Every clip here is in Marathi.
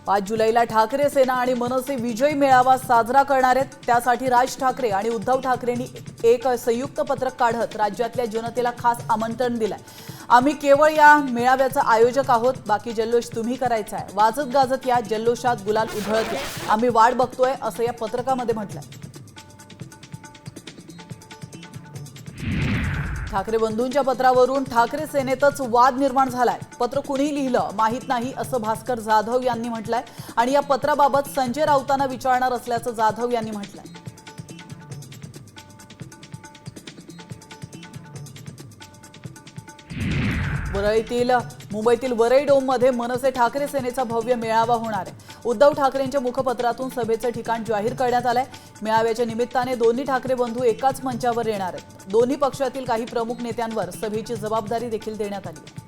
5 जुलैला ठाकरे सेना आणि मनसे विजय मेळावा साजरा करणार आहेत। त्यासाठी राज ठाकरे आणि उद्धव ठाकरेंनी एक संयुक्त पत्रक काढत राज्यातल्या जनतेला खास आमंत्रण दिलंय। आम्ही केवळ या मेळाव्याचा आयोजक आहोत, बाकी जल्लोष तुम्ही करायचा आहे। वाजत गाजत या जल्लोषात गुलाल उधळत या, आम्ही वाट बघतोय असं या पत्रकामध्ये म्हटलंय। ठाकरे बंधूंच्या पत्रावरून ठाकरे सेनेतच वाद निर्माण झालाय। पत्र कुणी लिहिलं माहित नाही असं भास्कर जाधव यांनी म्हटलंय आणि या पत्राबाबत संजय राऊतांना विचारणार असल्याचं जाधव यांनी म्हटलंय। मुंबईतील वरळी डोममध्ये मनसे ठाकरे सेनेचा भव्य मेळावा होणार आहे। उद्धव ठाकरेंच्या मुखपत्रातून सभेचं ठिकाण जाहीर करण्यात आलंय। मेळाव्याच्या निमित्ताने दोन्ही ठाकरे बंधू एकाच मंचावर येणार आहेत। दोन्ही पक्षातील काही प्रमुख नेत्यांवर सभेची जबाबदारी देखील देण्यात आली आहे।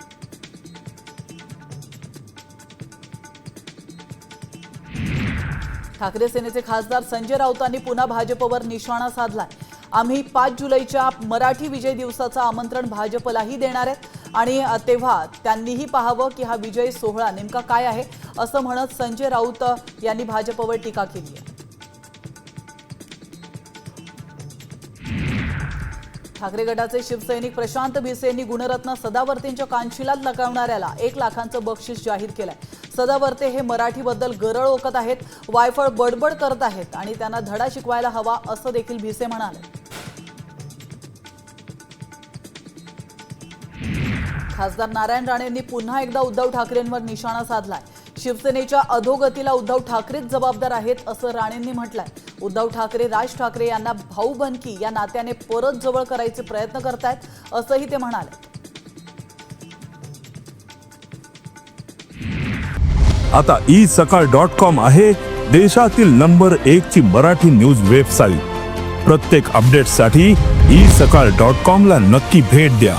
ठाकरे सेनेचे खासदार संजय राऊतांनी पुन्हा भाजपवर निशाणा साधलाय। आम्ही 5 जुलैच्या मराठी विजय दिवसाचं आमंत्रण भाजपलाही देणार आहेत आणि तेव्हा त्यांनीही पाहावं की हा विजय सोहळा नेमका काय आहे असं म्हणत संजय राऊत यांनी भाजपवर टीका केली आहे। ठाकरे गटाचे शिवसैनिक प्रशांत भिसे यांनी गुणरत्न सदावर्तेंच्या कानशिलात लगावणाऱ्याला 1 लाखांचं बक्षीस जाहीर केलंय। सदावर्ते हे मराठीबद्दल गरळ ओकत आहेत, वायफळ बडबड करत आहेत आणि त्यांना धडा शिकवायला हवा असं देखील भिसे म्हणाले। खासदार नारायण राणेंनी पुन्हा एकदा उद्धव ठाकरेंवर निशाणा साधलाय। शिवसेनेच्या अधोगतीला उद्धव ठाकरेच जबाबदार आहेत असं राणेंनी म्हटलंय। उद्धव ठाकरे राज ठाकरे यांना भाऊबंदकी या नात्याने परत जवळ करायचे प्रयत्न करतायत असंही ते म्हणाले। आता isakal.com आहे देशातील नंबर 1 ची मराठी न्यूज वेबसाईट। प्रत्येक अपडेटसाठी isakal.com ला नक्की भेट द्या।